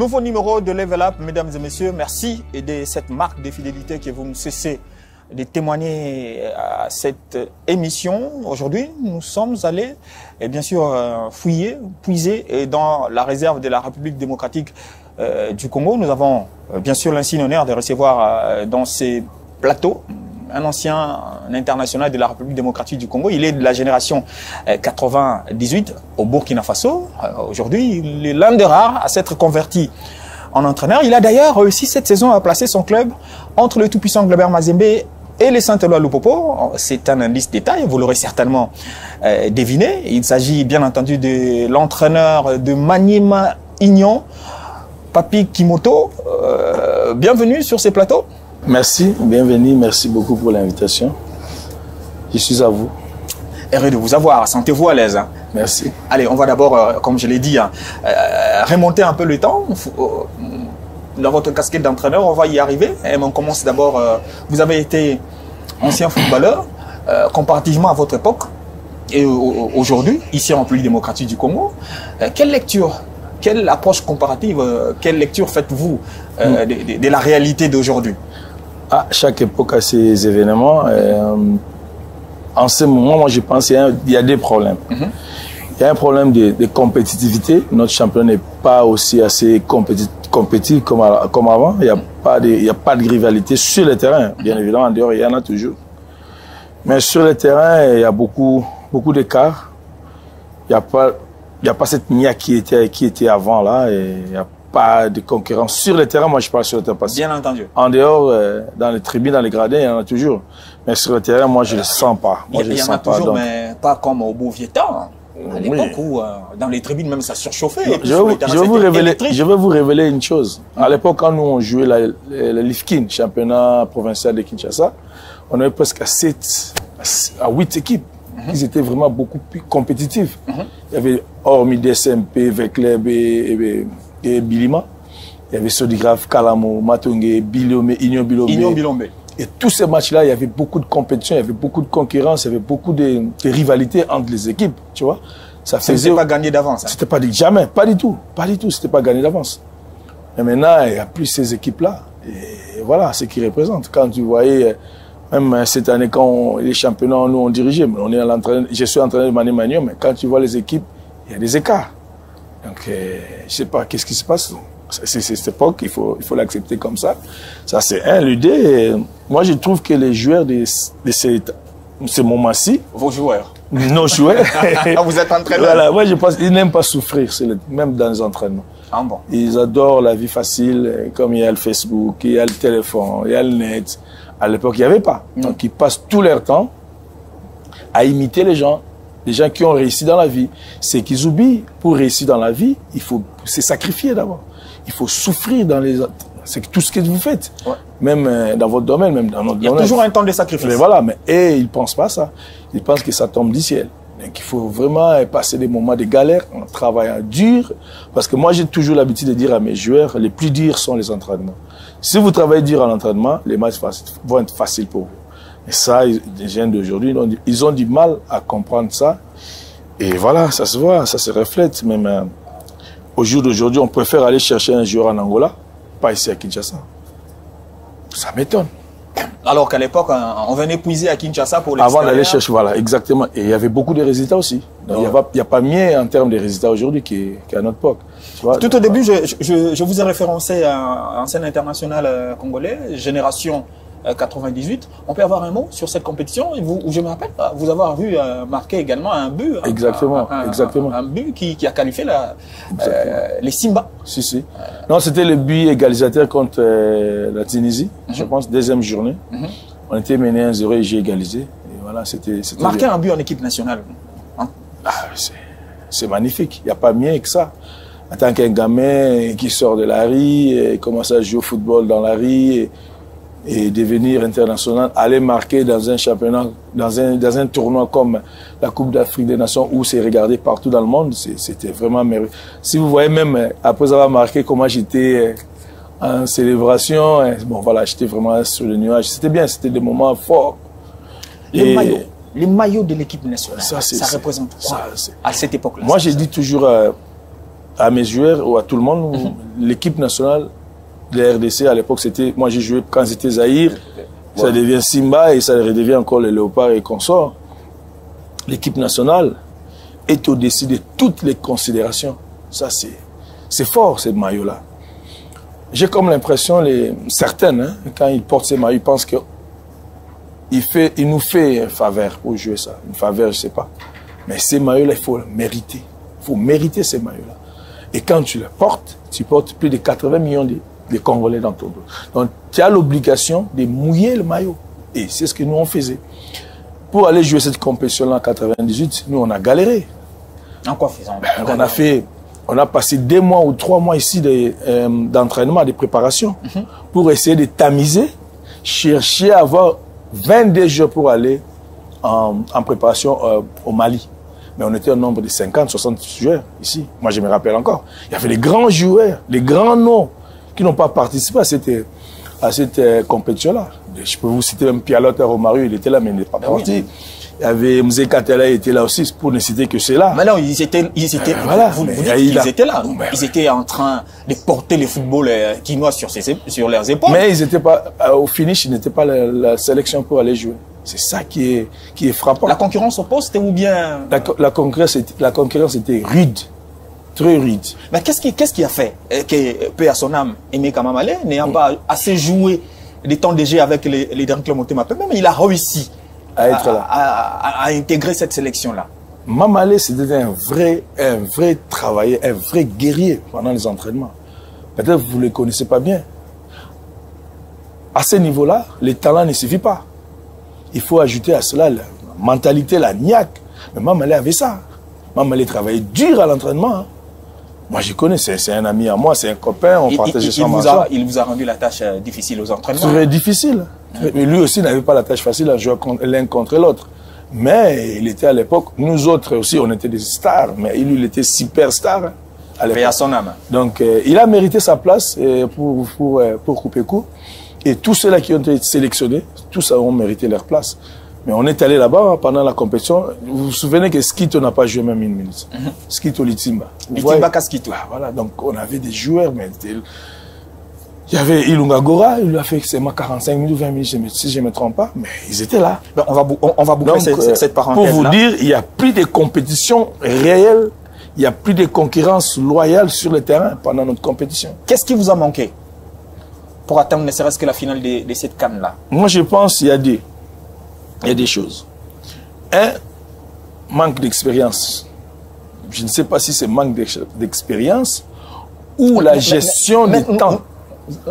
Nouveau numéro de Level Up, mesdames et messieurs. Merci et de cette marque de fidélité que vous ne cessez de témoigner à cette émission. Aujourd'hui, nous sommes allés, et bien sûr, puiser dans la réserve de la République démocratique du Congo. Nous avons bien sûr l'insigne honneur de recevoir dans ces plateaux un ancien international de la République démocratique du Congo. Il est de la génération 98 au Burkina Faso. Aujourd'hui, il est l'un des rares à s'être converti en entraîneur. Il a d'ailleurs réussi cette saison à placer son club entre le tout-puissant Globert Mazembe et les Saint-Éloi Lupopo. C'est un indice détail, vous l'aurez certainement deviné. Il s'agit bien entendu de l'entraîneur de Maniema Union, Papi Kimoto. Bienvenue sur ces plateaux. Merci, bienvenue, merci beaucoup pour l'invitation. Je suis à vous. Heureux de vous avoir, sentez-vous à l'aise. Merci. Allez, on va d'abord, comme je l'ai dit, remonter un peu le temps. Dans votre casquette d'entraîneur, on va y arriver. Et on commence d'abord, vous avez été ancien footballeur, comparativement à votre époque, et aujourd'hui, ici en République démocratique du Congo. Quelle lecture, quelle approche comparative, quelle lecture faites-vous de la réalité d'aujourd'hui? Chaque époque a ses événements. En ce moment, moi je pense qu'il y a des problèmes. Il y a un problème de compétitivité. Notre championnat n'est pas aussi assez compétitif comme avant. Il n'y a pas de rivalité sur le terrain. Bien évidemment, en dehors, il y en a toujours. Mais sur le terrain, il y a beaucoup d'écart. Il n'y a pas cette nia qui était avant là. Il n'y a pas de concurrence. Sur le terrain, moi je parle sur le terrain. Bien entendu. En dehors, dans les tribunes, dans les gradins, il y en a toujours. Mais sur le terrain, moi je ne le sens pas. Il y en a toujours, mais pas comme au beau vieux temps. À l'époque où, dans les tribunes, même ça surchauffait. Je vais vous révéler une chose. À l'époque, quand nous on jouait la Lifkin, championnat provincial de Kinshasa, on avait presque à 8 équipes. Ils étaient vraiment beaucoup plus compétitifs. Il y avait, hormis DSMP, Vecleb et Bilima, il y avait Sodigraph, Kalamo, Matongé, Bilomé, Union Bilomé. Et tous ces matchs-là, il y avait beaucoup de compétition, il y avait beaucoup de concurrence, il y avait beaucoup de rivalités entre les équipes, tu vois. Ça faisait pas gagné d'avance. C'était pas jamais, pas du tout, c'était pas gagné d'avance. Et maintenant, il n'y a plus ces équipes-là. Et voilà ce qu'ils représentent. Quand tu voyais, même cette année, quand les championnats, nous on dirigeait, mais on est à l'entraîneur, je suis entraîneur de Maniema Union, mais quand tu vois les équipes, il y a des écarts. Donc, je ne sais pas qu'est-ce qui se passe. C'est cette époque, il faut l'accepter comme ça. Ça, c'est un. L'idée, moi, je trouve que les joueurs de ce moment-ci... Vos joueurs. Nos joueurs. Vous êtes entraîneur. Voilà, moi, je pense qu'ils n'aiment pas souffrir, même dans les entraînements. Ah bon. Ils adorent la vie facile, comme il y a le Facebook, il y a le téléphone, il y a le net. À l'époque, il n'y avait pas. Donc, ils passent tout leur temps à imiter les gens qui ont réussi dans la vie. C'est qu'ils oublient, pour réussir dans la vie, il faut se sacrifier d'abord. Il faut souffrir dans les... C'est tout ce que vous faites. Ouais. Même dans votre domaine, même dans notre domaine. Il y a toujours un temps de sacrifice. Mais voilà, ils ne pensent pas ça. Ils pensent que ça tombe du ciel. Donc il faut vraiment passer des moments de galère en travaillant dur. Parce que moi, j'ai toujours l'habitude de dire à mes joueurs, les plus durs sont les entraînements. Si vous travaillez dur en entraînement, les matchs vont être faciles pour vous. Et ça, les jeunes d'aujourd'hui, ils ont du mal à comprendre ça. Et voilà, ça se voit, ça se reflète. Même au jour d'aujourd'hui, on préfère aller chercher un joueur en Angola, pas ici à Kinshasa. Ça m'étonne. Alors qu'à l'époque, on venait puiser à Kinshasa pour l'extérieur. Avant d'aller chercher, voilà, exactement. Et il y avait beaucoup de résultats aussi. Donc, il n'y a pas mieux en termes de résultats aujourd'hui qu'à notre époque. Tu vois, tout au début, je vous ai référencé à un ancien international congolais, génération 98. On peut avoir un mot sur cette compétition? Je me rappelle vous avoir vu marquer également un but. Exactement, exactement. Un but qui a qualifié les Simba. Si. Non, c'était le but égalisateur contre la Tunisie, je pense, deuxième journée. On était mené 1-0 et j'ai égalisé. Et voilà, c'était marquer un but en équipe nationale. C'est magnifique. Il n'y a pas mieux que ça. En tant qu'un gamin qui sort de la rue et commence à jouer au football dans la rue et devenir international, aller marquer dans un championnat, dans un tournoi comme la Coupe d'Afrique des Nations où c'est regardé partout dans le monde, c'était vraiment merveilleux. Si vous voyez même, après avoir marqué, comment j'étais en célébration, bon voilà, j'étais vraiment sur le nuage. C'était bien, c'était des moments forts. Les maillots de l'équipe nationale, ça représente quoi à cette époque-là? Moi, j'ai dit toujours à mes joueurs ou à tout le monde, l'équipe nationale de la RDC, à l'époque, c'était, moi j'ai joué quand c'était Zaïre, ça devient Simba et ça redevient encore les Léopards et consorts. L'équipe nationale est au-dessus de toutes les considérations. Ça, c'est fort, ce maillot-là. J'ai comme l'impression, certaines, hein, quand ils portent ces maillots, ils pensent qu'il nous fait une faveur pour jouer ça. Une faveur, je ne sais pas. Mais ces maillots-là, il faut le mériter. Il faut mériter ces maillots-là. Et quand tu les portes, tu portes plus de 80 millions de Congolais dans ton dos. Donc, tu as l'obligation de mouiller le maillot. Et c'est ce que nous, on faisait. Pour aller jouer cette compétition-là en 98, nous, on a galéré. En quoi faisant? On a passé 2 mois ou 3 mois ici d'entraînement, de préparation, pour essayer de tamiser, chercher à avoir 22 jours pour aller en préparation au Mali. Mais on était un nombre de 50, 60 joueurs ici. Moi, je me rappelle encore. Il y avait les grands joueurs, les grands noms qui n'ont pas participé à cette compétition-là. Je peux vous citer même Pialote Romario, il était là, mais il n'est pas parti. Oui. Il y avait Mzé Katela, il était là aussi, pour ne citer que cela. Mais non, ils étaient voilà, vous dites qu'ils étaient là. Ils étaient en train de porter le football quinois sur leurs épaules. Mais ils n'étaient pas, au finish, ils n'étaient pas la sélection pour aller jouer. C'est ça qui est frappant. La concurrence au poste ou bien... La concurrence était rude. Très rude. Mais qu'est-ce qui a fait que, paix à son âme, Aimé Kamamale, n'ayant pas assez joué des temps de jeu avec les derniers clubs Motema Pembe, mais il a réussi à être là, à intégrer cette sélection-là. Mamale, c'était un vrai travailleur, un vrai guerrier pendant les entraînements. Peut-être que vous ne le connaissez pas bien. À ce niveau-là, le talent ne suffit pas. Il faut ajouter à cela la mentalité, la niaque. Mais Mamale avait ça. Mamale travaillait dur à l'entraînement. Hein. Moi, je connais, c'est un ami à moi, c'est un copain, on partageait ça ensemble. Il vous a rendu la tâche difficile aux entraînements. Très difficile. Mais lui aussi n'avait pas la tâche facile à jouer l'un contre l'autre. Mais il était à l'époque, nous autres aussi, on était des stars, mais lui, il était superstar. Mais à son âme. Donc, il a mérité sa place pour couper court. Et tous ceux-là qui ont été sélectionnés, tous ont mérité leur place. Mais on est allé là-bas pendant la compétition. Vous vous souvenez que Skito n'a pas joué même 1 minute. Skito Litimba. Litimba Kaskito. Voilà, donc on avait des joueurs, mais il y avait Ilunga Gora, il a fait seulement 45 minutes ou 20 minutes, si je ne me trompe pas, mais ils étaient là. Ben, on va boucler cette parenthèse-là. Pour vous dire, il n'y a plus de compétition réelle, il n'y a plus de concurrence loyale sur le terrain pendant notre compétition. Qu'est-ce qui vous a manqué pour atteindre ne serait-ce que la finale de cette CAN-là? Moi, je pense qu'il y a des choses. Un, manque d'expérience. Je ne sais pas si c'est manque d'expérience ou la gestion du temps.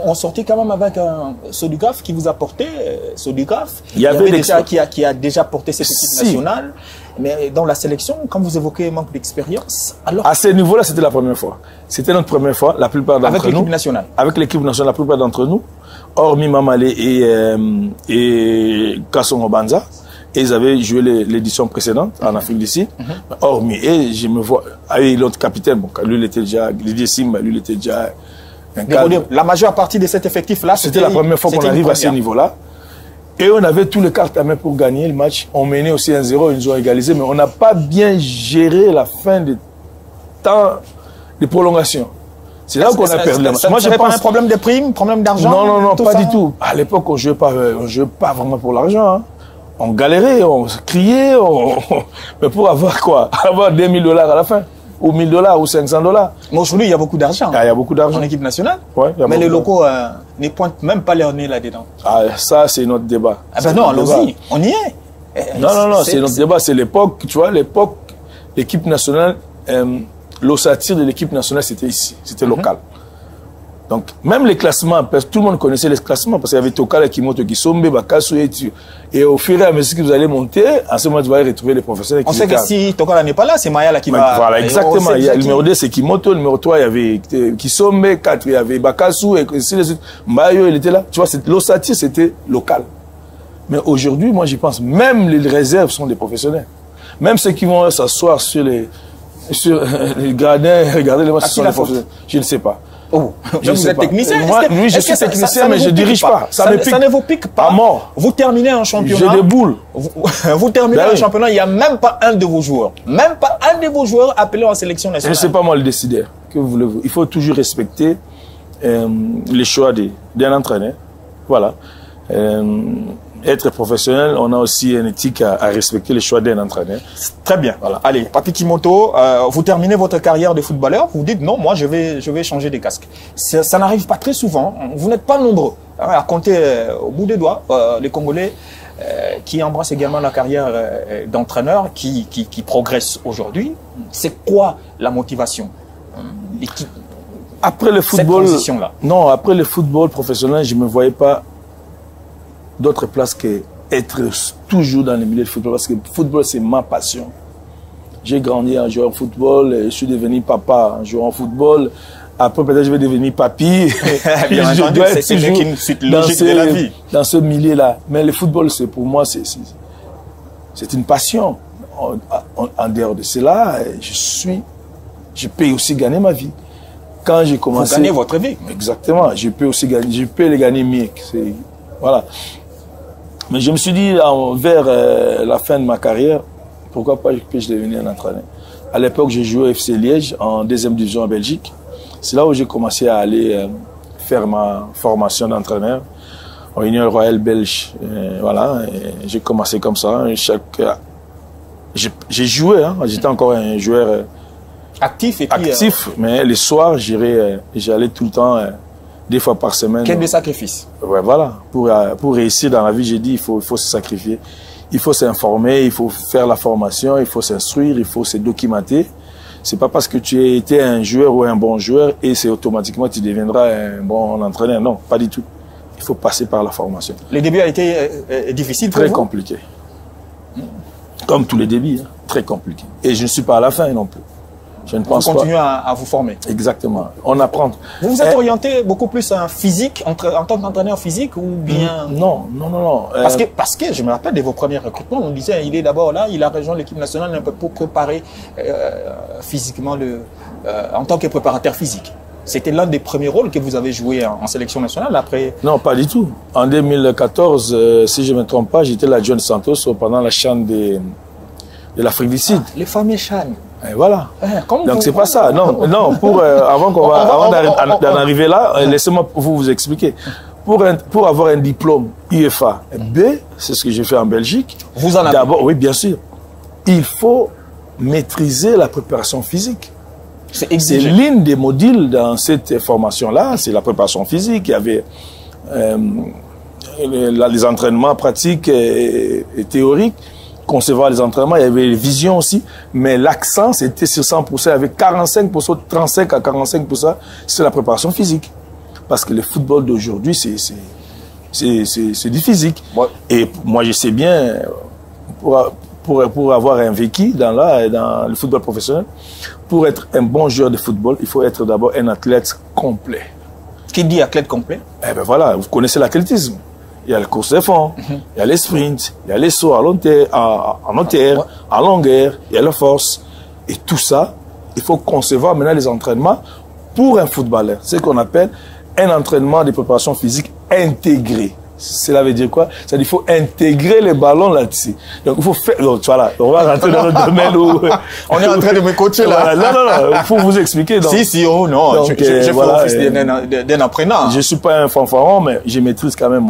On sortit quand même avec un Sodugaf qui vous a porté, Sodugaf. Il y avait déjà qui a déjà porté cette équipe nationale. Mais dans la sélection, quand vous évoquez manque d'expérience, alors... À ce niveau-là, c'était la première fois. C'était notre première fois, la plupart d'entre nous. Avec l'équipe nationale. Avec l'équipe nationale, la plupart d'entre nous. Hormis Mamale et Kasson Obanza, et ils avaient joué l'édition précédente en Afrique du Sud. Hormis, et je me vois, avec l'autre capitaine, bon, lui il était déjà, Didier Simba, lui il était déjà un cadre. La majeure partie de cet effectif-là, c'était la première fois qu'on arrive à ce niveau-là. Et on avait tous les cartes à main pour gagner le match. On menait aussi 1-0, ils nous ont égalisé, mais on n'a pas bien géré la fin de temps de prolongation. C'est là qu'on a perdu la match. Moi, je pense un problème de primes, problème d'argent. Non, pas du tout. À l'époque, on jouait pas vraiment pour l'argent. Hein. On galérait, on criait, mais pour avoir quoi? Avoir $2000 à la fin, ou $1000 ou $500. Mais aujourd'hui, il y a beaucoup d'argent. Il y a beaucoup d'argent. En équipe nationale. Ouais, mais les locaux ne pointent même pas leur nez là-dedans. Ah, ça, c'est notre débat. Ah ben non, allons-y, on y est. Non, c'est notre débat. C'est l'époque, tu vois, l'époque, l'équipe nationale, l'ossature de l'équipe nationale, c'était ici, c'était local. Donc, même les classements, tout le monde connaissait les classements, parce qu'il y avait Tokala, Kimoto, Kisombe, Bakasu, et au fur et à mesure que vous allez monter, en ce moment, vous allez retrouver les professionnels. On sait que si Tokala n'est pas là, c'est Maya qui va... Voilà, exactement. Il y a le numéro 2, c'est Kimoto, le numéro 3, il y avait Kisombe, 4, il y avait Bakasu, et ainsi de suite. Mbayo, il était là. Tu vois, l'ossature, c'était local. Mais aujourd'hui, moi, j'y pense, même les réserves sont des professionnels. Même ceux qui vont s'asseoir sur les gradins, regarder les matchs, ce sont des professionnels. Je ne sais pas. Oh, vous êtes technicien? Moi, oui, je suis technicien, mais je ne dirige pas. Ça ne vous pique pas. À mort. Vous terminez un championnat. J'ai des boules. Vous terminez un championnat, il n'y a même pas un de vos joueurs. Même pas un de vos joueurs appelés en sélection nationale. Je ne sais pas, moi, le décideur. Que voulez-vous? Il faut toujours respecter les choix d'un entraîneur. Voilà. Être professionnel, on a aussi une éthique à respecter les choix d'un entraîneur. Très bien. Voilà. Allez, Papi Kimoto, vous terminez votre carrière de footballeur, vous dites non, moi je vais changer de casque. Ça n'arrive pas très souvent. Vous n'êtes pas nombreux à compter au bout des doigts les Congolais qui embrassent également la carrière d'entraîneur, qui progressent aujourd'hui. C'est quoi la motivation après le football, cette transition-là? Non, après le football professionnel, je ne me voyais pas d'autre place qu'être toujours dans le milieu du football, parce que le football, c'est ma passion. J'ai grandi en jouant au football, je suis devenu papa en jouant au football. Après, peut-être je vais devenir papy. Bien entendu, c'est une suite logique de la vie. Dans ce milieu-là. Mais le football, pour moi, c'est une passion. En dehors de cela, je peux aussi gagner ma vie. Quand j'ai commencé... Vous gagnez votre vie. Exactement. Je peux aussi gagner, je peux les gagner mieux. Voilà. Mais je me suis dit, vers la fin de ma carrière, pourquoi pas que je devienne un entraîneur. À l'époque, j'ai joué au FC Liège, en 2e division en Belgique. C'est là où j'ai commencé à aller faire ma formation d'entraîneur en Union Royale Belge. Voilà, j'ai commencé comme ça. J'ai joué, hein, j'étais encore un joueur actif. Et puis, actif, mais les soirs, j'allais tout le temps, 2 fois par semaine. Quel des sacrifices? Ouais, voilà. Pour réussir dans la vie, j'ai dit, il faut se sacrifier. Il faut s'informer, il faut faire la formation, il faut s'instruire, il faut se documenter. C'est pas parce que tu as été un joueur ou un bon joueur et c'est automatiquement tu deviendras un bon entraîneur. Non, pas du tout. Il faut passer par la formation. Les débuts ont été difficiles pour vous? Très compliqué. Comme tous les débuts, hein, très compliqué. Et je ne suis pas à la fin non plus. Je ne pense pas. Vous continuez à vous former. Exactement. On apprend. Vous vous êtes orienté beaucoup plus en physique, en tant qu'entraîneur physique ou bien... Non. Parce que je me rappelle de vos premiers recrutements, on disait il est d'abord là, il a rejoint l'équipe nationale un peu pour préparer physiquement en tant que préparateur physique. C'était l'un des premiers rôles que vous avez joué en sélection nationale après... Non, pas du tout. En 2014, si je ne me trompe pas, j'étais l'adjoint de Santos pendant la CHAN de l'Afrique du Sud. Les fameux CHAN. Et voilà. Donc c'est pas ça. Non, avant d'en arriver là, laissez-moi vous expliquer. Pour avoir un diplôme UEFA B, c'est ce que j'ai fait en Belgique. Vous en avez? D'abord, oui, bien sûr. Il faut maîtriser la préparation physique. C'est l'une des modules dans cette formation-là, c'est la préparation physique. Il y avait les entraînements pratiques et théoriques. Concevoir les entraînements, il y avait les visions aussi, mais l'accent c'était sur 100%, avec 45%, 35 à 45%, c'est la préparation physique. Parce que le football d'aujourd'hui, c'est du physique. Ouais. Et moi, je sais bien, pour avoir un vécu dans le football professionnel, pour être un bon joueur de football, il faut être d'abord un athlète complet. Qui dit athlète complet? Eh bien voilà, vous connaissez l'athlétisme. Il y a la course de fond, il y a les sprints, il y a les sauts en hauteur, en longueur, il y a la force. Et tout ça, il faut concevoir maintenant les entraînements pour un footballeur. C'est ce qu'on appelle un entraînement de préparation physique intégré. Cela veut dire quoi? C'est-à-dire qu'il faut intégrer les ballons là-dessus. Donc il faut faire... Donc, voilà, on va rentrer dans le domaine où... On est en train de me coacher là. Non, il faut vous expliquer. Donc, si, oh non, donc, je fais office d'un apprenant. Je ne suis pas un fanfaron, mais je maîtrise quand même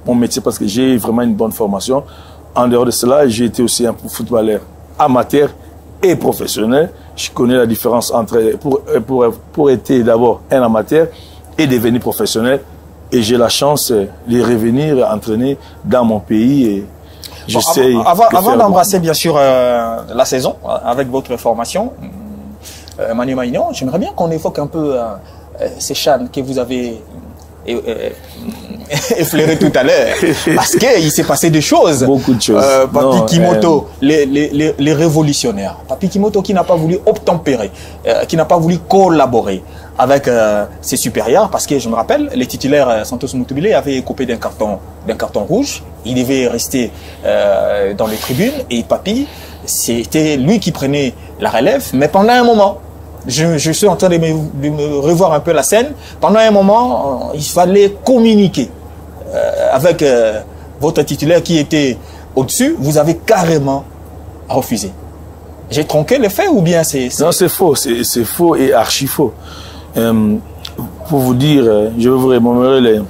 mon métier parce que j'ai vraiment une bonne formation. En dehors de cela, j'ai été aussi un footballeur amateur et professionnel. Je connais la différence entre pour être d'abord un amateur et devenir professionnel. Et j'ai la chance de revenir entraîner dans mon pays. Et j'essaie. Avant d'embrasser bien sûr la saison avec votre formation, Manu Maignan, j'aimerais bien qu'on évoque un peu ces CHAN que vous avez effleuré tout à l'heure, parce qu'il s'est passé des choses. Beaucoup de choses. Papi Kimoto, les révolutionnaires. Papi Kimoto qui n'a pas voulu obtempérer, qui n'a pas voulu collaborer avec ses supérieurs, parce que je me rappelle, les titulaires Santos Mutubile avaient écopé d'un carton rouge. Il devait rester dans les tribunes et Papi, c'était lui qui prenait la relève, mais pendant un moment, je suis en train de me revoir un peu la scène. Pendant un moment, il fallait communiquer avec votre titulaire qui était au-dessus. Vous avez carrément refusé. J'ai tronqué les faits ou bien c'est... Non, c'est faux. C'est faux et archi faux. Pour vous dire, je vais vous remémorer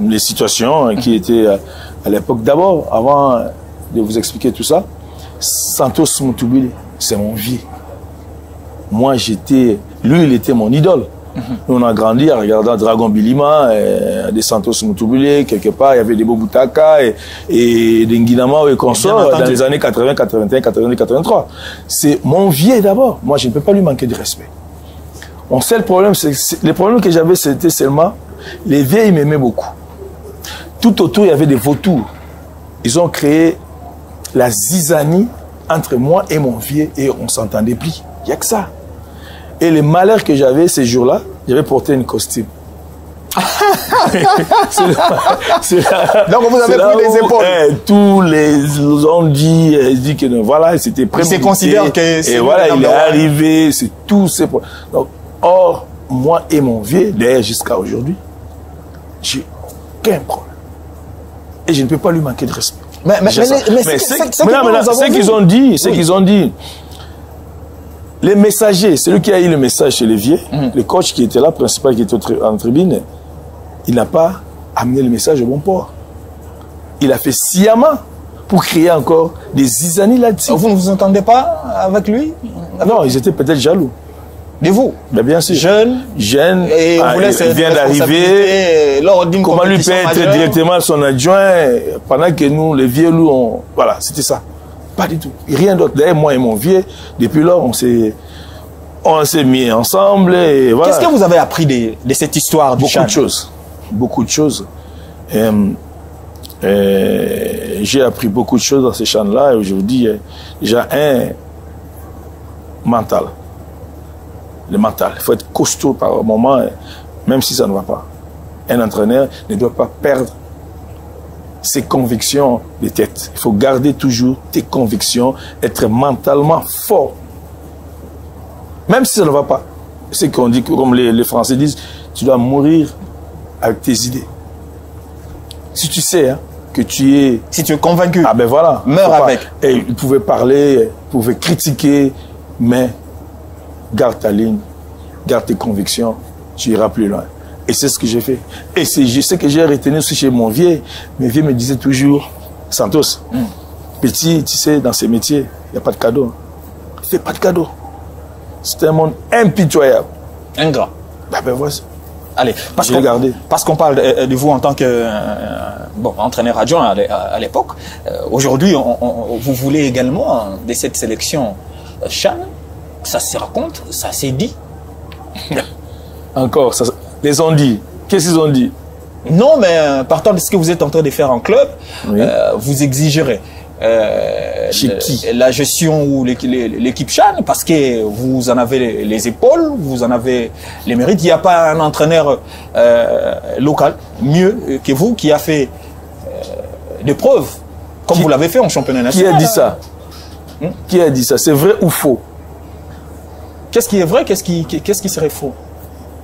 les situations qui étaient à l'époque. D'abord, avant de vous expliquer tout ça, Santos Moutoubili, c'est mon vieux. Moi, lui, il était mon idole. Nous, on a grandi en regardant Dragon Bilima, des Santos Moutoubili, quelque part, il y avait des Bobutaka et des Nguinama et consorts dans les années 80, 81, 82, 83. C'est mon vieux d'abord. Moi, je ne peux pas lui manquer de respect. Mon seul problème, les problèmes que j'avais, c'était seulement les vieux, ils m'aimaient beaucoup. Tout autour, il y avait des vautours. Ils ont créé la zizanie entre moi et mon vieux et on s'entendait plus. Il n'y a que ça. Et le malheur que j'avais ces jours-là, j'avais porté une costume. Donc vous avez pris les épaules. Tous les ont dit que non, voilà, c'était prémédité. Ils se considèrent que c'est... Et voilà, il est arrivé, c'est tout ces problèmes. Donc, or, moi et mon vieux, d'ailleurs jusqu'à aujourd'hui, j'ai aucun problème. Et je ne peux pas lui manquer de respect. Mais ce qu'ils ont dit, qu'ils ont dit, les messagers, celui qui a eu le message chez les vieux, le coach qui était là, principal qui était en tribune, il n'a pas amené le message au bon port. Il a fait sciemment pour créer encore des zizanies là-dessus. Vous ne vous entendez pas avec lui? Non, ils étaient peut-être jaloux. De vous? Mais bien sûr. Jeune. Et il vient d'arriver. Comment lui peut être directement son adjoint pendant que nous, les vieux, nous, voilà, c'était ça. Pas du tout. Rien d'autre. D'ailleurs, moi et mon vieux, depuis lors, on s'est mis ensemble. Voilà. Qu'est-ce que vous avez appris de cette histoire du Beaucoup de choses. Beaucoup de choses. J'ai appris beaucoup de choses dans ces chants-là. Et aujourd'hui, j'ai un mental. Le mental. Il faut être costaud par moment, même si ça ne va pas. Un entraîneur ne doit pas perdre ses convictions de tête. Il faut garder toujours tes convictions, être mentalement fort. Même si ça ne va pas. C'est qu'on dit, comme les Français disent, tu dois mourir avec tes idées. Si tu sais que tu es... Si tu es convaincu, ah ben voilà, meurs avec. Et il pouvait parler, il pouvait critiquer, mais garde ta ligne, garde tes convictions, tu iras plus loin. Et c'est ce que j'ai fait. Et je sais que j'ai retenu aussi chez mon vieux. Mes vieux me disaient toujours, Santos, petit, tu sais, dans ces métiers, il n'y a pas de cadeau. Fais pas de cadeau. C'est un monde impitoyable. Ingrat. Ben voici. Allez, parce qu'on parle de vous en tant que entraîneur adjoint à l'époque. Aujourd'hui, vous voulez également de cette sélection CHAN. Ça se raconte, ça s'est dit. Encore, ça, les ont dit. Qu'est-ce qu'ils ont dit? Non, mais partant de ce que vous êtes en train de faire en club, oui. Vous exigerez la gestion ou l'équipe CHAN parce que vous en avez les épaules, vous en avez les mérites. Il n'y a pas un entraîneur local mieux que vous qui a fait des preuves comme vous l'avez fait en championnat national. Qui a dit ça? Qui a dit ça? C'est vrai ou faux? Qu'est-ce qui est vrai? Qu'est-ce qui serait faux?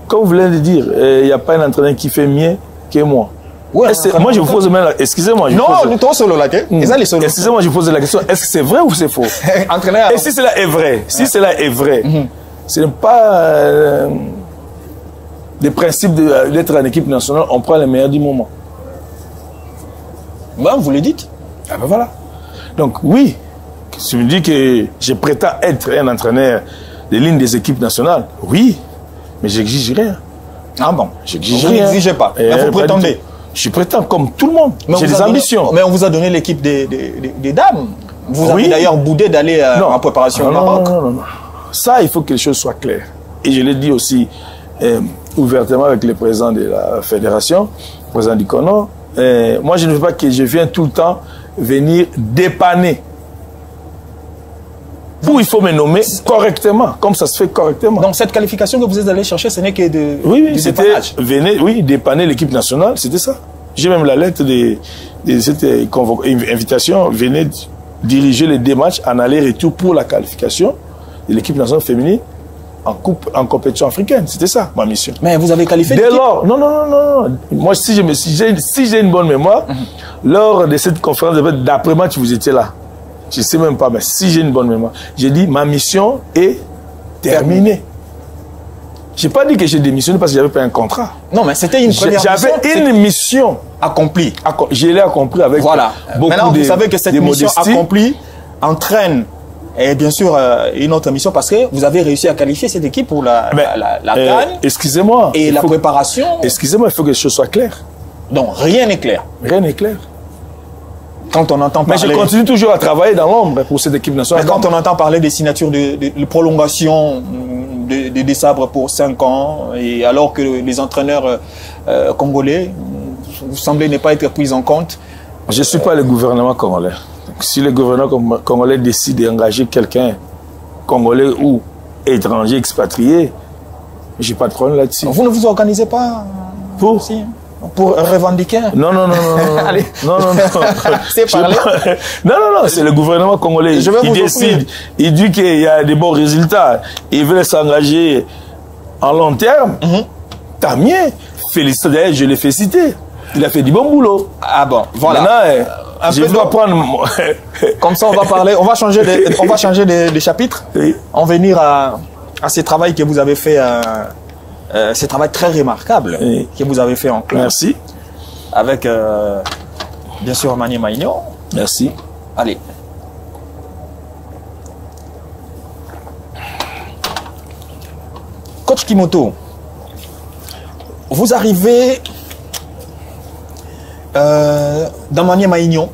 Comme vous venez de dire, il n'y a pas un entraîneur qui fait mieux que moi. Ouais, moi, je vous pose même la... Excusez-moi. Non, nous tous solo là. Excusez-moi, je vous pose la question. Est-ce que c'est vrai ou c'est faux? Entraîneur. Et si cela est vrai, cela est vrai, ce n'est pas le principe d'être en équipe nationale, on prend les meilleurs du moment. Ben, vous le dites. Ah ben voilà. Donc oui, si me dis que je prétends être un entraîneur des lignes des équipes nationales, oui, mais j'exige rien. Ah bon? J'exige rien. Vous n'exigez pas. Mais vous prétendez? Je prétends comme tout le monde. J'ai des ambitions. Mais on vous a donné l'équipe des dames. Vous avez d'ailleurs boudé d'aller en préparation au Maroc. Non. Ça, il faut que les choses soient claires. Et je l'ai dit aussi ouvertement avec le président de la fédération, le président du CONO. Moi, je ne veux pas que je vienne tout le temps venir dépanner. Où il faut me nommer correctement, comme ça se fait correctement. Donc cette qualification que vous êtes allé chercher, ce n'est que de c'était dépanner l'équipe nationale, c'était ça. J'ai même la lettre de cette invitation, venez diriger les deux matchs en aller-retour pour la qualification de l'équipe nationale féminine en compétition africaine. C'était ça, ma mission. Mais vous avez qualifié dès lors, non. Moi, si j'ai une bonne mémoire, lors de cette conférence, d'après-match, vous étiez là. Je ne sais même pas, mais si j'ai une bonne mémoire, j'ai dit ma mission est terminée. Je n'ai pas dit que j'ai démissionné parce que je n'avais pas un contrat. Non, mais c'était une première mission. J'avais une mission accomplie. Je l'ai accomplie avec beaucoup Maintenant, de vous savez que cette mission modestie. accomplie entraîne, et bien sûr, une autre mission parce que vous avez réussi à qualifier cette équipe pour la CAN. Excusez-moi. Et la préparation. Excusez-moi, il faut que les choses soient claires. Donc, rien n'est clair. Rien n'est clair. Quand on entend parler... Mais je continue toujours à travailler dans l'ombre pour cette équipe nationale. Mais quand on entend parler des signatures de prolongation des sabres pour 5 ans, et alors que les entraîneurs congolais, vous semblez ne pas être pris en compte. Je ne suis pas le gouvernement congolais. Donc, si le gouvernement congolais décide d'engager quelqu'un, congolais ou étranger expatrié, je n'ai pas de problème là-dessus. Vous ne vous organisez pas pour revendiquer? Non. Allez. Non. C'est parler. Non, c'est le gouvernement congolais. Il décide, il dit qu'il y a des bons résultats. Il veut s'engager en long terme. Tant mieux. Félicitations, d'ailleurs, je l'ai fait citer. Il a fait du bon boulot. Ah bon, voilà. Maintenant, je dois prendre... Comme ça, on va parler, on va changer de chapitre. Oui. On va venir à ce travail que vous avez fait... ce travail très remarquable que vous avez fait en club. Merci. Avec, bien sûr, Maniema Union. Merci. Allez. Coach Kimoto, vous arrivez dans Maniema Union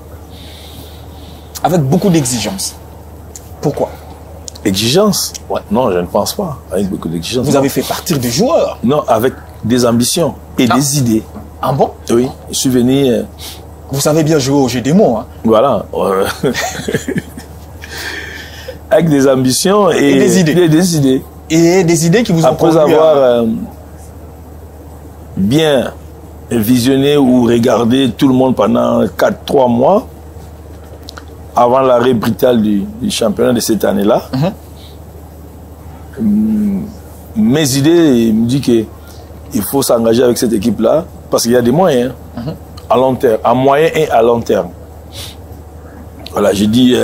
avec beaucoup d'exigences. Pourquoi? Exigence? Ouais. Non, je ne pense pas. Avec beaucoup d'exigences. Vous avez fait partir des joueurs? Non, avec des ambitions et des idées. Ah bon? Oui, je suis venu... Vous savez bien jouer au jeu des mots. Hein? Voilà. Avec des ambitions et des idées. Des idées. Et des idées qui vous ont Après avoir bien visionné ou regardé tout le monde pendant 4-3 mois, avant l'arrêt brutal du championnat de cette année-là, mes idées me disent qu'il faut s'engager avec cette équipe-là parce qu'il y a des moyens à long terme, à moyen et à long terme. Voilà, j'ai dit,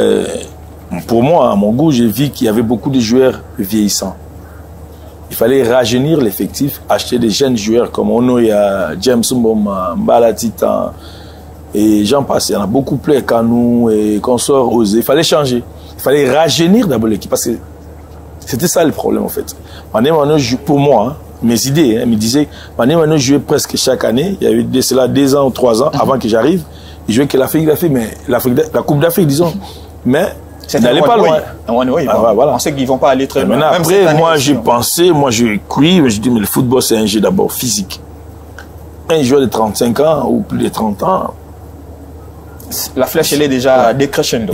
pour moi, à mon goût, j'ai vu qu'il y avait beaucoup de joueurs vieillissants. Il fallait rajeunir l'effectif, acheter des jeunes joueurs comme Onoya, James Mboma, Mbala Titan, et j'en passe. Il y en a beaucoup plus, Kanou et consorts osés. Il fallait changer. Il fallait rajeunir d'abord l'équipe parce que c'était ça le problème en fait. Maniema joue pour moi, hein, mes idées me disaient, Maniema jouait presque chaque année. Il y a eu cela 2 ans ou 3 ans avant que j'arrive. Il jouait que l'Afrique, mais la Coupe d'Afrique, disons. Mais il n'allait pas loin. Voilà. On sait qu'ils ne vont pas aller très loin. Après, moi j'ai pensé, moi j'ai cru, je dis, mais le football c'est un jeu d'abord physique. Un joueur de 35 ans ou plus de 30 ans, la flèche, elle est déjà décrescendo.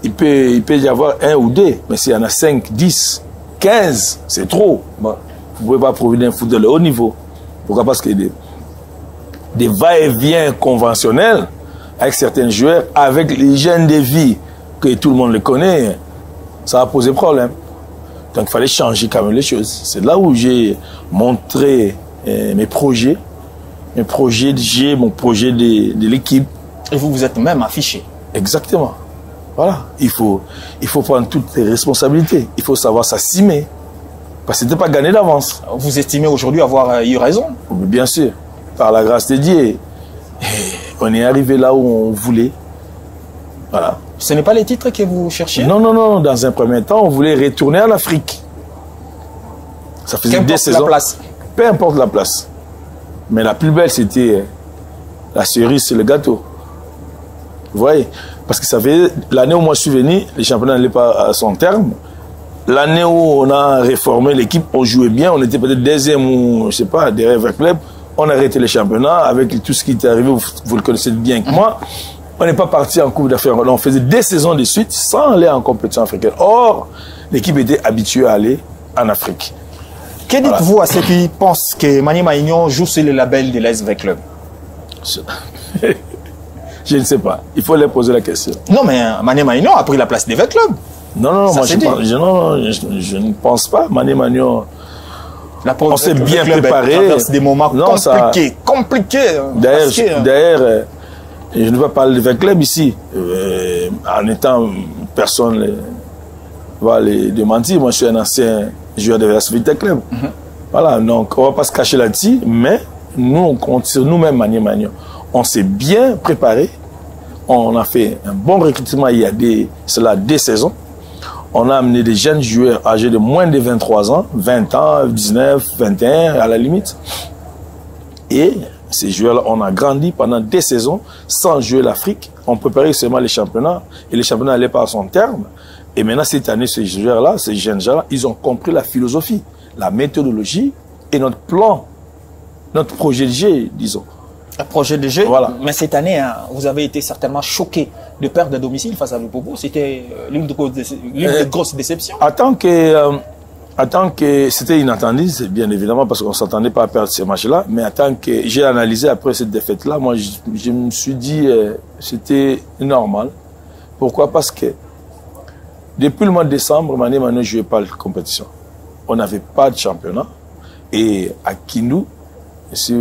Il peut y avoir 1 ou 2, mais s'il y en a 5, 10, 15, c'est trop. Bon, vous ne pouvez pas prouver d'un football de haut niveau. Pourquoi? Parce que des va-et-vient conventionnels avec certains joueurs, avec l'hygiène de vie que tout le monde le connaît, ça a posé problème. Donc il fallait changer quand même les choses. C'est là où j'ai montré mes projets de jeu, mon projet de l'équipe. Et vous êtes même affiché. Exactement. Voilà. Il faut prendre toutes les responsabilités. Il faut savoir s'assumer. Parce que ce n'était pas gagné d'avance. Vous estimez aujourd'hui avoir eu raison? Bien sûr. Par la grâce de Dieu. On est arrivé là où on voulait. Voilà. Ce n'est pas les titres que vous cherchiez? Non. Dans un premier temps, on voulait retourner en Afrique. Ça faisait 2 saisons. La place. Peu importe la place. Mais la plus belle, c'était la cerise sur le gâteau. Vous voyez? Parce que ça fait l'année où moi je suis venu, les championnats n'allaient pas à son terme. L'année où on a réformé l'équipe, on jouait bien, on était peut-être 2e ou, je ne sais pas, derrière le club. On a arrêté les championnats avec tout ce qui était arrivé, vous le connaissez bien que moi. On n'est pas parti en Coupe d'Afrique. On faisait 2 saisons de suite sans aller en compétition africaine. Or, l'équipe était habituée à aller en Afrique. Que dites-vous à ceux qui pensent que Maniema Union joue sur le label de l'SV Club? Je ne sais pas. Il faut leur poser la question. Non, mais Maniema Union a pris la place des V Club. Non, moi je ne pense pas. Maniema Union, on s'est bien préparé. C'est des moments compliqués. D'ailleurs, je ne vais pas parler de V Club ici. en étant personne va les démentir. Moi, je suis un ancien joueur de Versailles Vita Club. Voilà, donc on ne va pas se cacher là-dessus, mais nous, on compte sur nous-mêmes, Magno. On s'est bien préparé. On a fait un bon recrutement il y a des saisons. On a amené des jeunes joueurs âgés de moins de 23 ans, 20 ans, 19, 21 à la limite. Et ces joueurs-là, on a grandi pendant des saisons sans jouer l'Afrique. On préparait seulement les championnats et les championnats n'allaient pas à son terme. Et maintenant, cette année, ces joueurs-là, ces jeunes gens-là, ils ont compris la philosophie, la méthodologie et notre plan, notre projet de jeu, disons. Un projet de jeu, voilà. Mais cette année, hein, vous avez été certainement choqué de perdre à domicile face à Lupopo. C'était l'une des grosses déceptions. En tant que c'était inattendu, c'est bien évidemment parce qu'on ne s'attendait pas à perdre ce match-là, mais en tant que j'ai analysé après cette défaite-là, moi je me suis dit c'était normal. Pourquoi? Parce que depuis le mois de décembre, Mané ne jouait pas la compétition. On n'avait pas de championnat. Et à Kindu, si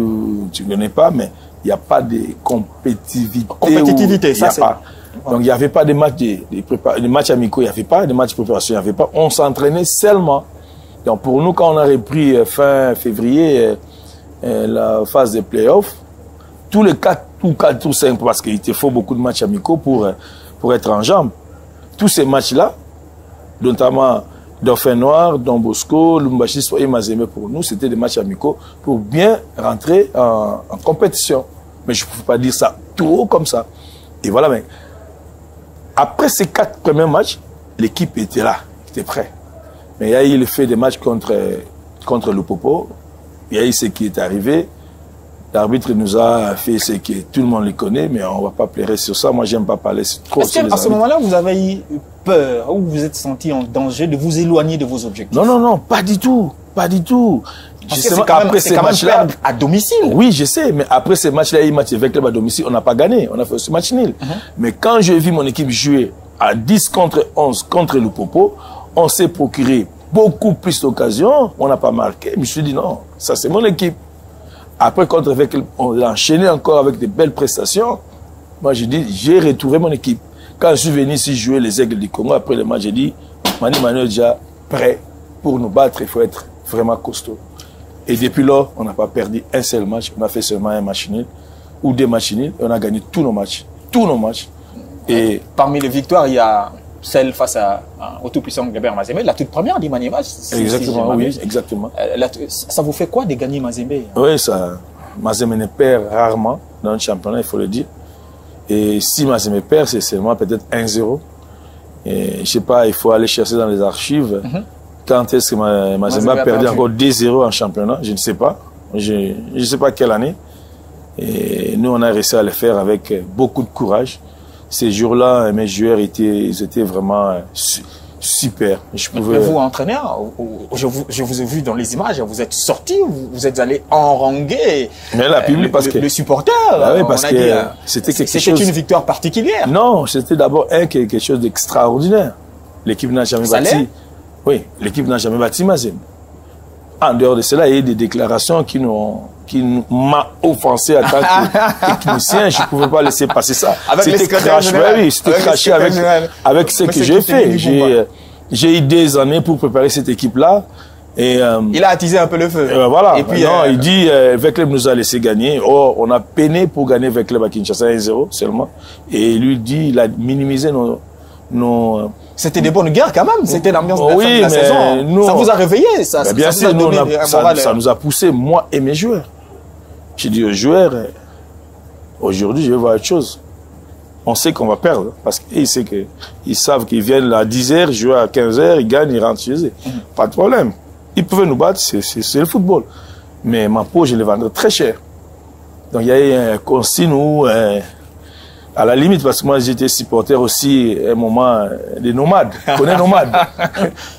tu ne connais pas, mais il n'y a pas de compétitivité. Compétitivité, ça c'est... Donc il n'y avait pas de matchs amicaux, il n'y avait pas de matchs de préparation, il n'y avait pas. On s'entraînait seulement. Donc pour nous, quand on a repris fin février la phase des playoffs, tous les 4 ou 5, parce qu'il te faut beaucoup de matchs amicaux pour être en jambes. Tous ces matchs-là, notamment Dauphin Noir, Don Bosco, Lumbashi et Mazembe, pour nous, c'était des matchs amicaux pour bien rentrer en compétition. Mais je ne peux pas dire ça trop comme ça. Et voilà, mais après ces 4 premiers matchs, l'équipe était là, était prête. Mais il y a eu le fait des matchs contre Lupopo. Il y a eu ce qui est arrivé. L'arbitre nous a fait ce que tout le monde le connaît, mais on ne va pas pleurer sur ça. Moi, j'aime pas parler trop sur les arbitres. Est-ce qu'à ce moment-là, vous avez eu peur ou vous vous êtes senti en danger de vous éloigner de vos objectifs? Non, pas du tout. Pas du tout. C'est quand même perdre à domicile. Oui, je sais, mais après ces matchs-là, il y a eu match avec club à domicile, on n'a pas gagné. On a fait ce match nul. Mais quand j'ai vu mon équipe jouer à 10 contre 11 contre Lupopo, on s'est procuré beaucoup plus d'occasions. On n'a pas marqué. Je me suis dit non, ça c'est mon équipe. Après, contre avec, on l'a enchaîné encore avec de belles prestations. Moi, j'ai dit, j'ai retrouvé mon équipe. Quand je suis venu ici jouer les Aigles du Congo, après le match, j'ai dit, Manu est déjà prêt pour nous battre. Il faut être vraiment costaud. Et depuis là, on n'a pas perdu un seul match. On a fait seulement un match nul ou 2 matchs nuls. Et on a gagné tous nos matchs. Tous nos matchs. Et parmi les victoires, il y a celle face au tout-puissant Gabert Mazembe, la toute première du Maniema. Exactement, oui, exactement. Ça vous fait quoi de gagner Mazembe? Oui, ça, Mazembe ne perd rarement dans le championnat, il faut le dire. Et si Mazembe perd, c'est seulement peut-être 1-0. Et je ne sais pas, il faut aller chercher dans les archives. Quand est-ce que Mazembe a perdu encore 2-0 en championnat? Je ne sais pas. Je ne sais pas quelle année. Et nous, on a réussi à le faire avec beaucoup de courage. Ces jours-là, mes joueurs étaient vraiment super. Mais vous, entraîneur, je vous ai vu dans les images, vous êtes sorti, vous êtes allé enranguer le supporter. Oui, parce que c'était quelque chose... une victoire particulière. Non, c'était d'abord quelque chose d'extraordinaire. L'équipe n'a jamais battu. Oui, l'équipe n'a jamais battu Mazembe. En dehors de cela, il y a eu des déclarations qui m'ont offensé en tant que technicien. Je ne pouvais pas laisser passer ça. C'était craché avec ce que j'ai fait. J'ai eu des années pour préparer cette équipe-là. Et, il a attisé un peu le feu. Voilà. Et puis, il dit, Vecleb nous a laissé gagner. Oh, on a peiné pour gagner Vecleb à Kinshasa 1-0 seulement. Et lui dit, il a minimisé nos c'était des bonnes guerres quand même, c'était l'ambiance de la saison. Nous, ça vous a réveillé, ça, bien sûr, ça nous a poussé, moi et mes joueurs. J'ai dit aux joueurs, aujourd'hui je vais voir autre chose. On sait qu'on va perdre, parce qu'ils savent qu'ils viennent à 10h, jouer à 15h, ils gagnent, ils rentrent chez eux. Pas de problème. Ils pouvaient nous battre, c'est le football. Mais ma peau, je les vendrais très cher. Donc il y a eu un consigne où... à la limite, parce que moi j'étais supporter aussi à un moment des nomades. Tu connais nomades?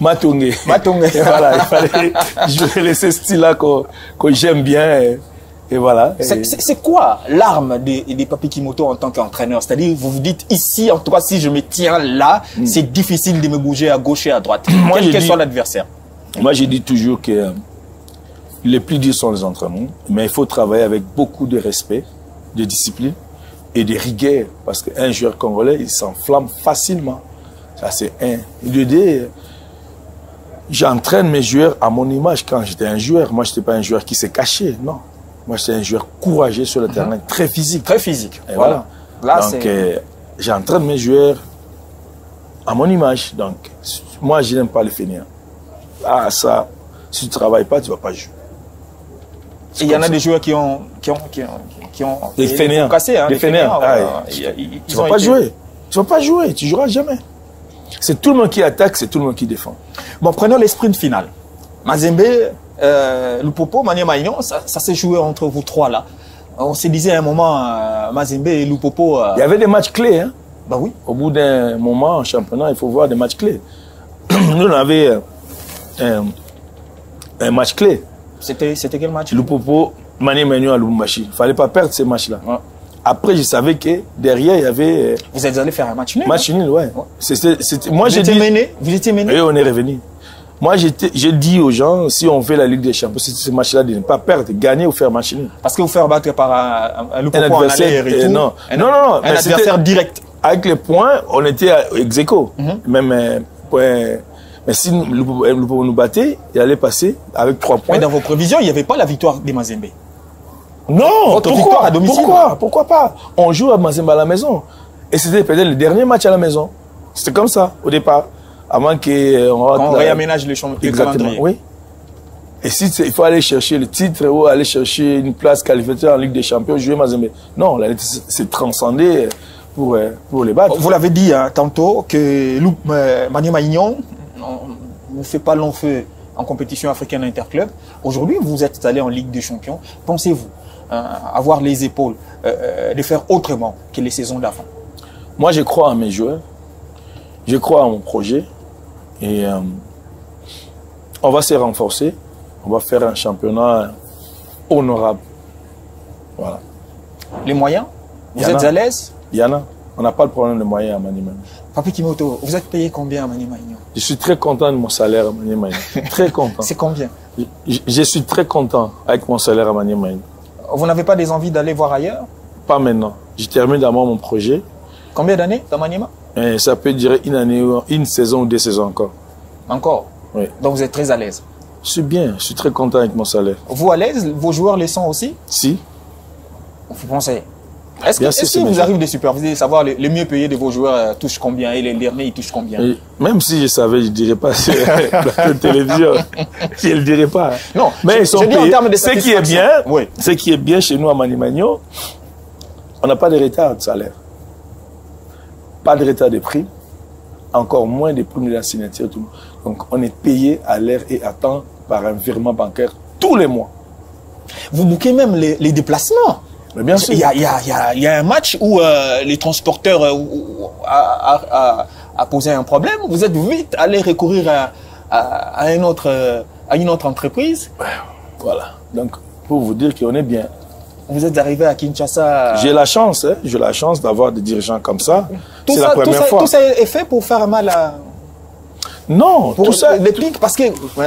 Matongé. Voilà, il fallait jouer ce style-là que j'aime bien. Et voilà. C'est quoi l'arme des Papi Kimoto en tant qu'entraîneur? C'est-à-dire, vous vous dites ici, en tout cas, si je me tiens là, c'est difficile de me bouger à gauche et à droite. Quel soit l'adversaire? Moi, je dis toujours que les plus durs sont les entraînements, mais il faut travailler avec beaucoup de respect, de discipline. et de rigueur. Parce qu'un joueur congolais, il s'enflamme facilement. Ça, c'est un. De deux, j'entraîne mes joueurs à mon image quand j'étais un joueur. Moi, je n'étais pas un joueur qui s'est caché, non. Moi, j'étais un joueur courageux sur le terrain, très physique. Très physique. Et voilà. Là, donc, j'entraîne mes joueurs à mon image. Donc, moi, je n'aime pas les fainéants. Ah, ça, si tu ne travailles pas, tu ne vas pas jouer. Il y en a des joueurs qui ont des fainéants. Cassés, hein, des fainéants. Tu ne vas pas jouer. Tu ne vas pas jouer. Tu ne joueras jamais. C'est tout le monde qui attaque, c'est tout le monde qui défend. Bon, prenons les sprints finales. Mazembe, Lupopo, Maniema Union, ça s'est joué entre vous trois là. On se disait à un moment, Mazembe et Lupopo... Il y avait des matchs clés. Hein? Bah oui. Au bout d'un moment, en championnat, il faut voir des matchs clés. Nous, on avait un match clé. C'était quel match? Lupopo, Maniema Union à Lubumbashi. Il ne fallait pas perdre ces matchs-là. Ouais. Après, je savais que derrière, il y avait... Vous êtes allé faire un match nul? Match nul, ouais. Moi, j'ai dit... Vous étiez mené? Et on est revenu. Moi, j'ai dit aux gens, si on fait la Ligue des Champions, c'est ce match-là de ne pas perdre, gagner ou faire match nul. Parce que vous faire battre par un adversaire, non. Un adversaire direct. Avec les points, on était ex aequo. Même mais si Lupopo nous battait, il allait passer avec 3 points. Mais dans vos prévisions, il n'y avait pas la victoire des Mazembe. Non, pourquoi pas? On joue à Mazembe à la maison. Et c'était peut-être le dernier match à la maison. C'était comme ça, au départ. Avant qu'on réaménage le calendrier. Exactement, oui. Et si il faut aller chercher le titre ou aller chercher une place qualifiée en Ligue des Champions, jouer Mazembe. Non, c'est transcendé pour les battre. Vous l'avez dit hein, tantôt que Maniema Union ne fait pas long feu en compétition africaine interclub. Aujourd'hui, vous êtes allé en Ligue des Champions. Pensez-vous avoir les épaules de faire autrement que les saisons d'avant? Moi, je crois en mes joueurs. Je crois en mon projet. Et on va se renforcer. On va faire un championnat honorable. Voilà. Les moyens? Vous êtes à l'aise? Il y en a. On n'a pas le problème de moyens à Maniema. Papi Kimoto, vous êtes payé combien à Maniema? Je suis très content de mon salaire à Maniema. Très content. C'est combien? Je suis très content avec mon salaire à Maniema. Vous n'avez pas des envies d'aller voir ailleurs? Pas maintenant. Je termine d'abord mon projet. Combien d'années dans Maniema? Ça peut durer une année, une saison ou 2 saisons encore. Encore? Oui. Donc vous êtes très à l'aise? Je suis bien, je suis très content avec mon salaire. Vous à l'aise? Vos joueurs le sont aussi? Si. Vous pensez? Est-ce que vous arrive de superviser, savoir les mieux payés de vos joueurs touchent combien et les derniers ils touchent combien? Et même si je savais, je ne dirais pas sur la télévision. Je ne le dirais pas. Non, mais ils sont payés. En termes de ce qui est bien chez nous à Maniema Union, on n'a pas de retard de salaire. Pas de retard de prix, encore moins de primes de la signature. Tout. Donc, on est payé à l'heure et à temps par un virement bancaire tous les mois. Vous bouquez même les déplacements. Mais bien sûr. Il y a un match où les transporteurs a posé un problème. Vous êtes vite allé recourir à une autre entreprise. Voilà. Donc, pour vous dire qu'on est bien. Vous êtes arrivé à Kinshasa. J'ai la chance d'avoir des dirigeants comme ça. C'est la première fois. Tout ça est fait pour faire mal à... Non, pour tout ça. Parce que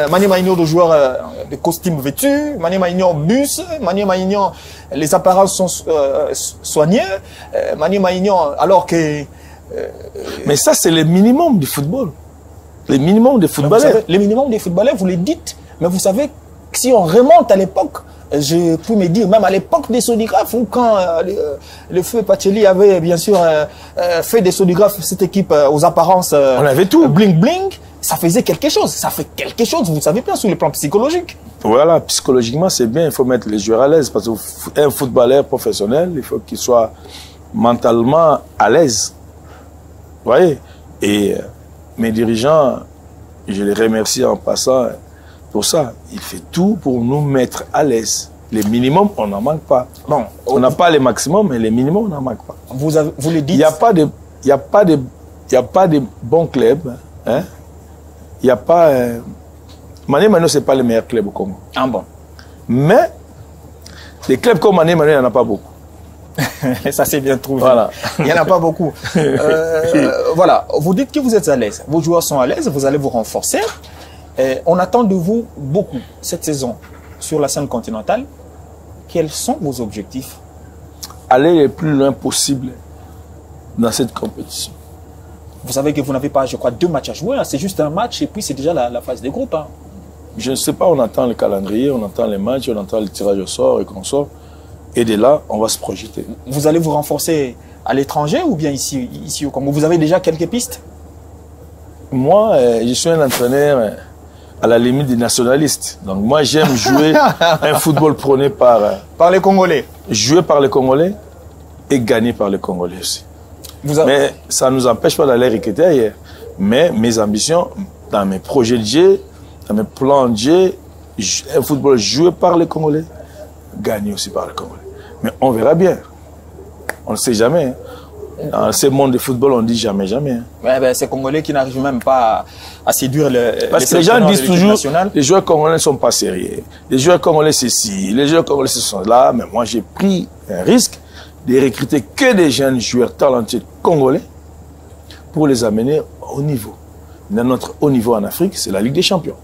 Maniema Union de joueurs de costumes vêtus, Maniema Union bus, Maniema Union, les apparences sont soignées, Maniema Union, alors que... Mais ça, c'est le minimum du football. Le minimum des footballeurs. Le minimum des footballeurs, vous le dites, mais vous savez, si on remonte à l'époque, je peux me dire, même à l'époque des sodigraphes, ou quand le feu Pacheli avait bien sûr fait des sodigraphes, cette équipe aux apparences on avait tout. Bling bling, ça faisait quelque chose. Ça fait quelque chose, vous savez bien, sur le plan psychologique. Voilà, psychologiquement, c'est bien, il faut mettre les joueurs à l'aise. Parce qu'un footballeur professionnel, il faut qu'il soit mentalement à l'aise. Vous voyez? Et mes dirigeants, je les remercie en passant pour ça. Il fait tout pour nous mettre à l'aise. Les minimums, on n'en manque pas. Bon, on n'a pas les maximums, mais les minimums, on n'en manque pas. Vous le dites. Il n'y a pas de bons clubs. Hein? Il n'y a pas... Maniema Union, ce n'est pas le meilleur club au Congo. Ah bon? Mais, les clubs comme Maniema Union, il n'y en a pas beaucoup. Ça, c'est bien trouvé. Voilà. Il n'y en a pas beaucoup. Voilà. Vous dites que vous êtes à l'aise. Vos joueurs sont à l'aise, vous allez vous renforcer. On attend de vous beaucoup cette saison sur la scène continentale. Quels sont vos objectifs? aller le plus loin possible dans cette compétition. Vous savez que vous n'avez pas, je crois, 2 matchs à jouer. C'est juste un match et puis c'est déjà la phase des groupes. Hein. Je ne sais pas, on attend le calendrier, on attend les matchs, on attend le tirage au sort et qu'on sort. Et de là, on va se projeter. Vous allez vous renforcer à l'étranger ou bien ici au Congo? Vous avez déjà quelques pistes? Moi, je suis un entraîneur à la limite des nationalistes. Donc moi, j'aime jouer un football prôné par les Congolais. Jouer par les Congolais et gagner par les Congolais aussi. Mais ça ne nous empêche pas d'aller recruter ailleurs. Mais mes ambitions, dans mes projets de jeu, dans mes plans de jeu, un football joué par les Congolais, gagné aussi par les Congolais. Mais on verra bien. On ne sait jamais. Dans ce monde de football, on dit jamais, jamais. Ouais, ben, ces Congolais qui n'arrivent même pas à séduire parce que les gens disent toujours, les joueurs congolais ne sont pas sérieux. Les joueurs congolais, c'est ci. Les joueurs congolais, ce sont là. Mais moi, j'ai pris un risque de recruter que des jeunes joueurs talentueux congolais pour les amener au niveau. Dans notre haut niveau en Afrique, c'est la Ligue des Champions.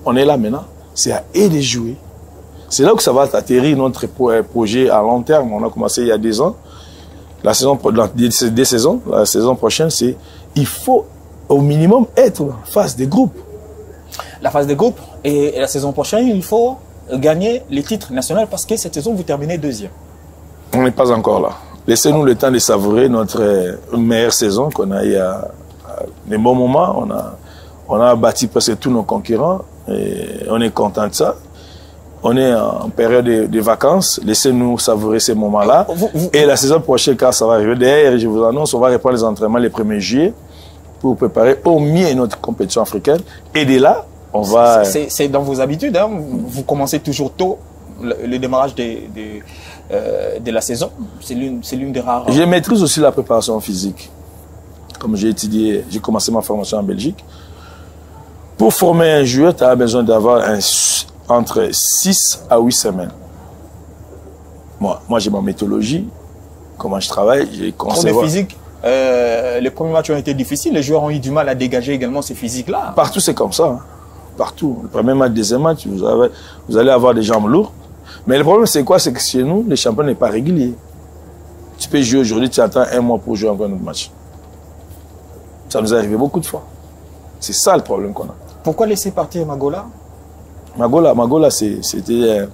On est là maintenant. C'est à eux de jouer. C'est là que ça va atterrir notre projet à long terme. On a commencé il y a 2 ans. La saison prochaine, c'est il faut au minimum être en phase des groupes. La phase des groupes et la saison prochaine, il faut gagner les titres nationaux parce que cette saison, vous terminez 2e. On n'est pas encore là. Laissez-nous le temps de savourer notre meilleure saison qu'on a eu à des bons moments. On a battu presque tous nos concurrents et on est content de ça. On est en période de vacances. Laissez-nous savourer ces moments-là. Et la saison prochaine, quand ça va arriver, d'ailleurs, je vous annonce, on va reprendre les entraînements les 1er juillet pour préparer au mieux notre compétition africaine. Et de là, on va... C'est dans vos habitudes. Hein. Vous commencez toujours tôt le démarrage de la saison. C'est l'une des rares... Je maîtrise aussi la préparation physique. Comme j'ai étudié, j'ai commencé ma formation en Belgique. Pour former un joueur, tu as besoin d'avoir entre 6 à 8 semaines. Moi j'ai ma méthodologie, comment je travaille, j'ai conçu. Pour le physique, les premiers matchs ont été difficiles, les joueurs ont eu du mal à dégager également ces physiques-là. Partout c'est comme ça, hein. Partout. Le premier match, deuxième match, vous allez avoir des jambes lourdes. Mais le problème c'est quoi? C'est que chez nous, le championnat n'est pas régulier. Tu peux jouer aujourd'hui, tu attends 1 mois pour jouer encore un autre match. Ça nous est arrivé beaucoup de fois. C'est ça le problème qu'on a. Pourquoi laisser partir Magola? Magola, c'était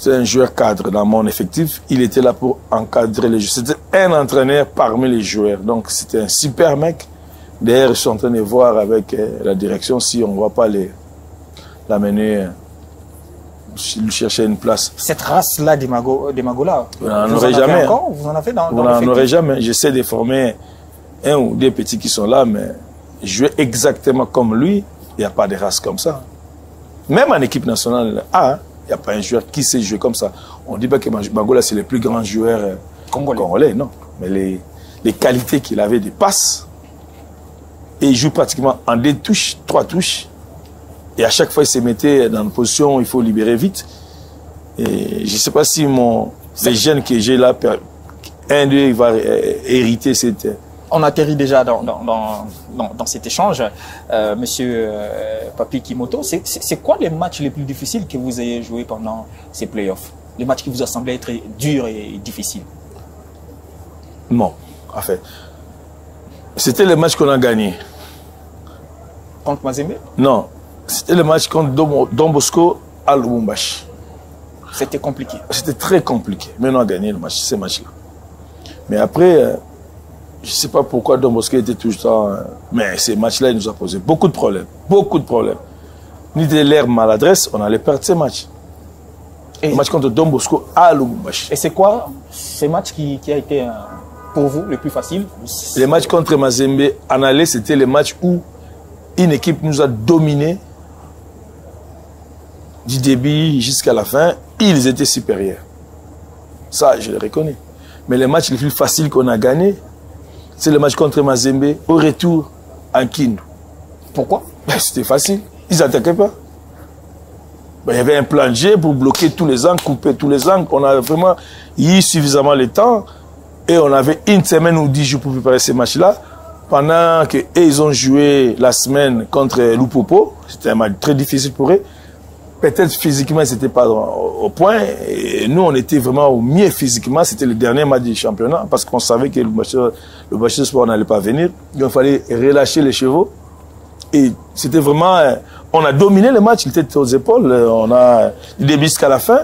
un joueur cadre dans mon effectif. Il était là pour encadrer les joueurs. C'était un entraîneur parmi les joueurs. Donc, c'était un super mec. D'ailleurs, je suis en train de voir avec la direction si on ne va pas l'amener lui chercher une place. Cette race-là des Magola, vous n'en aurez jamais. Vous en avez dans vous n'en aurez jamais. J'essaie de former 1 ou 2 petits qui sont là, mais jouer exactement comme lui, il n'y a pas de race comme ça. Même en équipe nationale, il n'y a pas un joueur qui sait jouer comme ça. On ne dit pas que Magola, c'est le plus grand joueur congolais, non. Mais les qualités qu'il avait de passe, et il joue pratiquement en 2 touches, 3 touches. Et à chaque fois, il se mettait dans une position où il faut libérer vite. Et je ne sais pas si les jeunes que j'ai là, un d'eux, il va hériter cette... On atterrit déjà dans cet échange. Monsieur Papi Kimoto, c'est quoi les matchs les plus difficiles que vous ayez joués pendant ces playoffs? Les matchs qui vous ont semblé être durs et difficiles? Non, en fait. C'était le match qu'on a gagné. Contre Mazembe? Non. C'était le match contre Don Bosco à Lubumbashi. C'était compliqué? C'était très compliqué. Mais on a gagné ces matchs-là. Mais après... je ne sais pas pourquoi Don Bosco était tout le temps... mais ces matchs-là, il nous a posé beaucoup de problèmes. Beaucoup de problèmes. Ni de l'air maladresse, on allait perdre ces matchs. Le match contre Don Bosco à Lubumbashi. Et c'est quoi ces matchs qui a été pour vous le plus facile? Les matchs contre Mazembe en aller, c'était les matchs où une équipe nous a dominés du début jusqu'à la fin. Ils étaient supérieurs. Ça, je le reconnais. Mais les matchs les plus faciles qu'on a gagnés, c'est le match contre Mazembe au retour en Kindu. Pourquoi? C'était facile. Ils n'attaquaient pas. Il y avait un plan de jeu pour bloquer tous les angles, couper tous les angles. On avait vraiment eu suffisamment de temps. Et on avait 1 semaine ou 10 jours pour préparer ces matchs-là. Pendant qu'ils ont joué la semaine contre Lupopo, c'était un match très difficile pour eux. peut-être physiquement, c'était pas au point. Et nous, on était vraiment au mieux physiquement. C'était le dernier match du championnat parce qu'on savait que le Bachir Sport n'allait pas venir. Donc, il fallait relâcher les chevaux. Et c'était vraiment... on a dominé le match, il était aux épaules. On a du début jusqu'à la fin.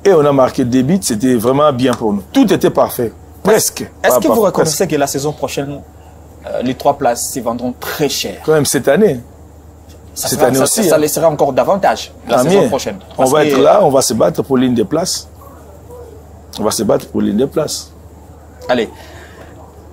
Et on a marqué des buts. C'était vraiment bien pour nous. Tout était parfait. Presque. Est-ce que vous reconnaissez que la saison prochaine, les 3 places se vendront très cher? Quand même cette année. Cette année aussi. Ça laissera encore davantage la saison prochaine. On va être là, on va se battre pour l'une des places. On va se battre pour l'une des places. Allez.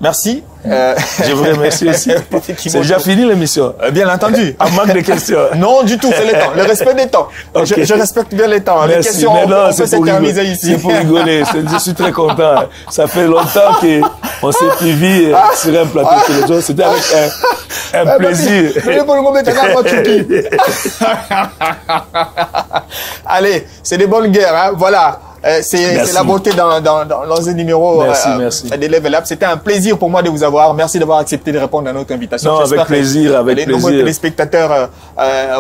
Merci. Je vous remercie aussi. C'est déjà fini l'émission. Bien entendu. En manque de questions. Non, du tout, c'est le temps. Le respect des temps. Okay. Je respecte bien les temps. Merci. Les questions, mais non, on peut s'éterniser ici. C'est pour rigoler. Je suis très content. Ça fait longtemps qu'on s'est suivi sur un plateau tous les jours. C'était avec un plaisir. Allez, c'est des bonnes guerres. Hein. Voilà. C'est la beauté dans un numéro merci. de Level Up. C'était un plaisir pour moi de vous avoir. Merci d'avoir accepté de répondre à notre invitation. Non, avec plaisir, avec plaisir. Les nombreux téléspectateurs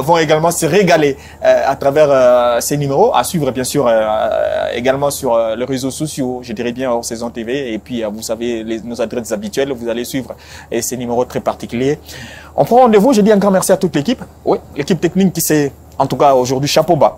vont également se régaler à travers ces numéros. À suivre, bien sûr, également sur les réseaux sociaux, je dirais bien hors saison TV. Et puis, vous savez, nos adresses habituelles, vous allez suivre ces numéros très particuliers. On prend rendez-vous. Je dis un grand merci à toute l'équipe. Oui, l'équipe technique qui s'est, en tout cas aujourd'hui, chapeau bas.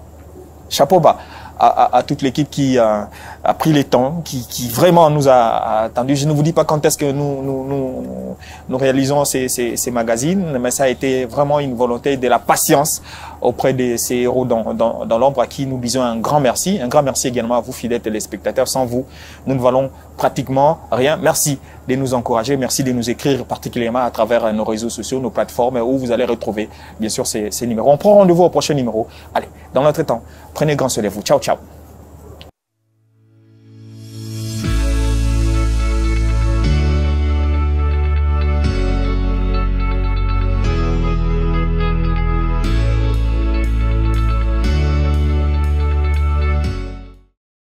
Chapeau bas. À toute l'équipe qui a pris les temps, qui vraiment nous a attendu. Je ne vous dis pas quand est-ce que nous réalisons ces magazines, mais ça a été vraiment une volonté de la patience auprès de ces héros dans l'ombre à qui nous disons un grand merci. Un grand merci également à vous, fidèles téléspectateurs. Sans vous, nous ne valons pratiquement rien. Merci de nous encourager, merci de nous écrire particulièrement à travers nos réseaux sociaux, nos plateformes où vous allez retrouver bien sûr ces numéros. On prend rendez-vous au prochain numéro. Allez, dans notre temps, prenez grand soin de vous. Ciao, ciao.